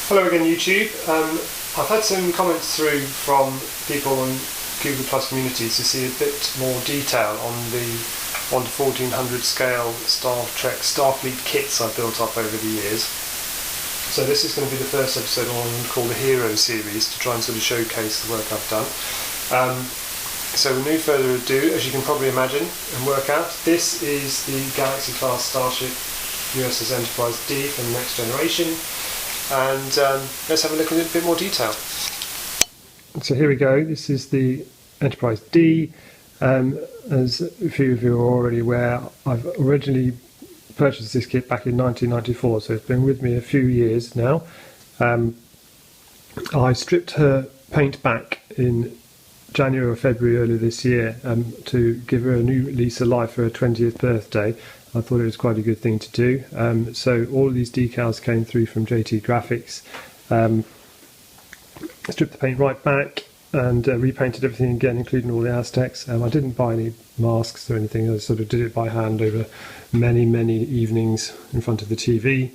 Hello again YouTube. I've had some comments through from people on Google Plus communities to see a bit more detail on the 1 to 1400 scale Star Trek Starfleet kits I've built up over the years. So this is going to be the first episode on what I'm called the Hero series to try and sort of showcase the work I've done. So with no further ado, as you can probably imagine and work out, this is the Galaxy class Starship USS Enterprise D from the Next Generation. And let's have a look at it in a bit more detail. So here we go, this is the Enterprise D. As a few of you are already aware, I've originally purchased this kit back in 1994, so it's been with me a few years now. I stripped her paint back in January or February earlier this year to give her a new lease of life for her 20th birthday. I thought it was quite a good thing to do. So all of these decals came through from JT Graphics. I stripped the paint right back and repainted everything again, including all the Aztecs. I didn't buy any masks or anything. I sort of did it by hand over many evenings in front of the TV,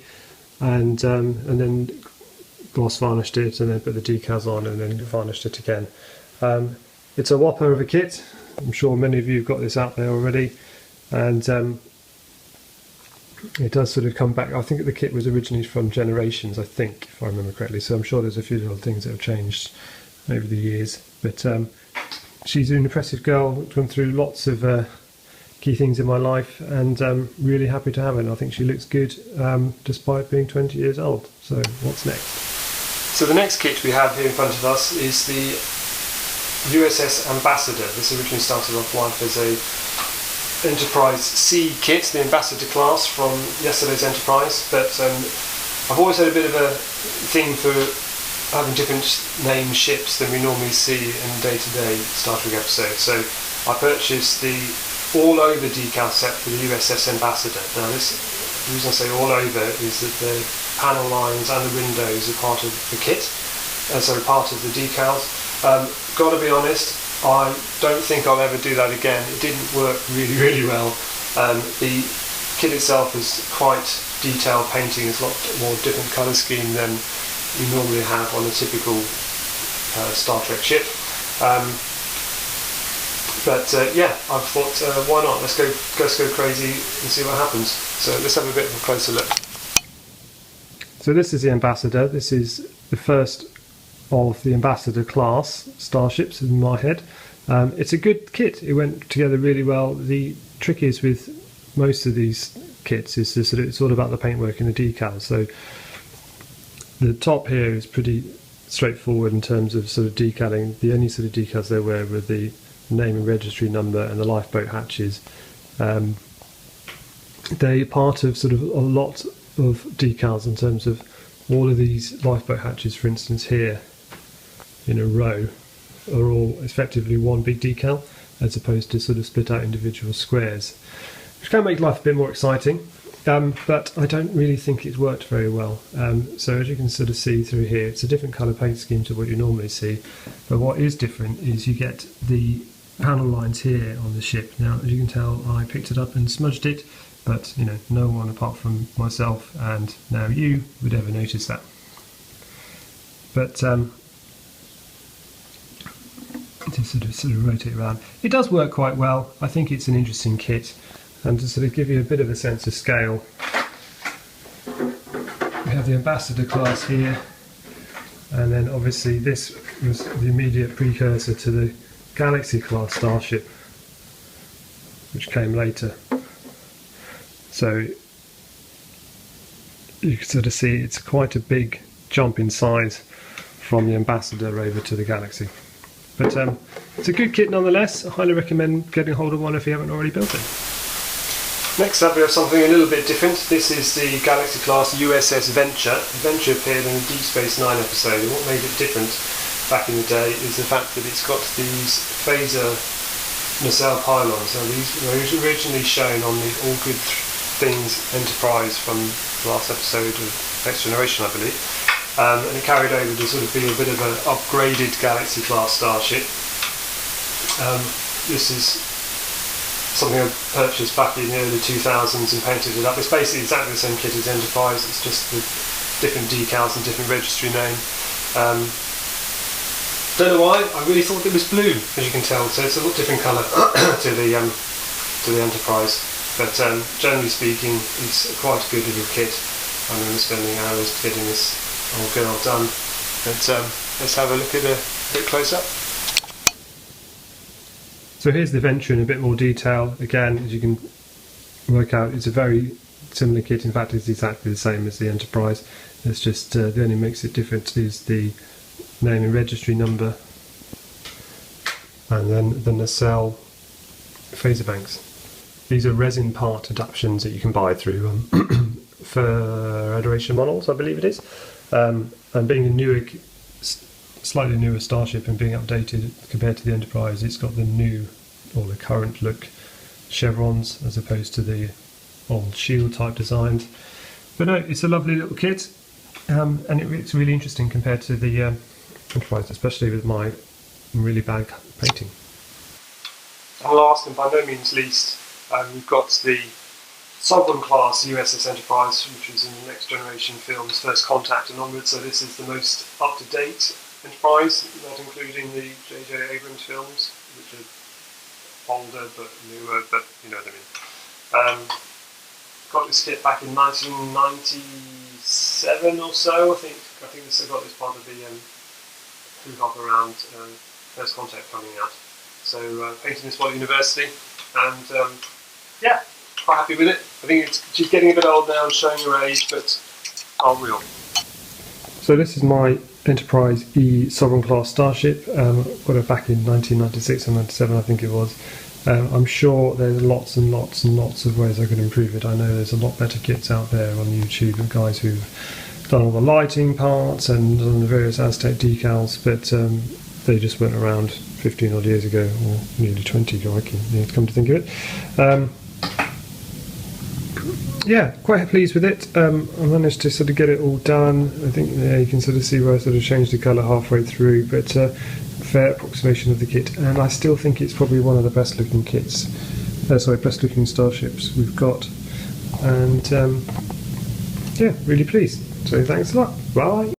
and then gloss varnished it, and then put the decals on, and then varnished it again. It's a whopper of a kit. I'm sure many of you have got this out there already, and it does sort of come back. I think the kit was originally from Generations, I think, if I remember correctly, so I'm sure there's a few little things that have changed over the years. But she's an impressive girl, gone through lots of key things in my life, and really happy to have her. And I think she looks good despite being 20 years old. So what's next? So the next kit we have here in front of us is the USS Ambassador. This originally started off life as a Enterprise C kit, the Ambassador class from yesterday's Enterprise, but I've always had a bit of a thing for having different named ships than we normally see in day-to-day Star Trek episodes. So I purchased the all-over decal set for the USS Ambassador. Now the reason I say all-over is that the panel lines and the windows are part of the kit, and so part of the decals. Gotta be honest, I don't think I'll ever do that again. It didn't work really well. The kit itself is quite detailed painting. It's a lot more different colour scheme than you normally have on a typical Star Trek ship. Yeah, I thought, why not? Let's go crazy and see what happens. So let's have a bit of a closer look. So this is the Ambassador. This is the first of the Ambassador class starships in my head. It's a good kit. It went together really well. The trick is with most of these kits is this, it's all about the paintwork and the decals. So the top here is pretty straightforward in terms of sort of decaling. The only sort of decals there were the name and registry number and the lifeboat hatches. They're part of sort of a lot of decals in terms of all of these lifeboat hatches, for instance, here in a row are all effectively one big decal, as opposed to sort of split out individual squares, which can make life a bit more exciting, but I don't really think it's worked very well. So as you can sort of see through here, it's a different colour paint scheme to what you normally see, but what is different is you get the panel lines here on the ship. Now, as you can tell, I picked it up and smudged it, but you know, no one apart from myself and now you would ever notice that. But to sort of rotate around, it does work quite well. I think it's an interesting kit, and to sort of give you a bit of a sense of scale, we have the Ambassador class here, and then obviously this was the immediate precursor to the Galaxy class Starship, which came later. So you can sort of see it's quite a big jump in size from the Ambassador over to the Galaxy. But it's a good kit nonetheless. I highly recommend getting hold of one if you haven't already built it. Next up we have something a little bit different. This is the Galaxy class USS Venture. Venture appeared in a Deep Space Nine episode, and what made it different back in the day is the fact that it's got these phaser nacelle pylons. Now these were originally shown on the All Good Things Enterprise from the last episode of Next Generation, I believe. And it carried over to sort of be a bit of an upgraded Galaxy class starship. This is something I purchased back in the early 2000s and painted it up. It's basically exactly the same kit as Enterprise, it's just the different decals and different registry name. Don't know why, I really thought it was blue, as you can tell, so it's a lot different colour to the Enterprise. But generally speaking, it's quite a good little kit. I remember spending hours getting this old girl done. But let's have a look at it a bit close up. So here's the Venture in a bit more detail. Again, as you can work out, it's a very similar kit. In fact, it's exactly the same as the Enterprise. It's just the only makes it different is the name and registry number, and then the nacelle phaser banks. These are resin part adaptions that you can buy through for adoration models, I believe it is. And being a newer, slightly newer Starship and being updated compared to the Enterprise, it's got the new, or the current look chevrons as opposed to the old shield type designs. But no, it's a lovely little kit, and it's really interesting compared to the Enterprise, especially with my really bad painting. And last and by no means least, we've got the Sovereign class USS Enterprise, which was in the Next Generation films, First Contact and onwards, so this is the most up-to-date Enterprise, not including the J.J. Abrams films, which are older but newer, but you know what I mean. Got this kit back in 1997 or so, I think this got this part of the hoo-hop around First Contact coming out. So painting this while at university, and yeah, quite happy with it. I think she's getting a bit old now and showing her age, but unreal. So this is my Enterprise E Sovereign class Starship. Got it back in 1996 and 97, I think it was. I'm sure there's lots and lots and lots of ways I could improve it. I know there's a lot better kits out there on YouTube of guys who've done all the lighting parts and done the various Aztec decals, but they just weren't around 15 odd years ago, or nearly 20 if I can come to think of it. Yeah, quite pleased with it. I managed to sort of get it all done. I think you can sort of see where I sort of changed the colour halfway through, but fair approximation of the kit, and I still think it's probably one of the best looking kits, best looking Starships we've got, and yeah, really pleased. So thanks a lot. Bye.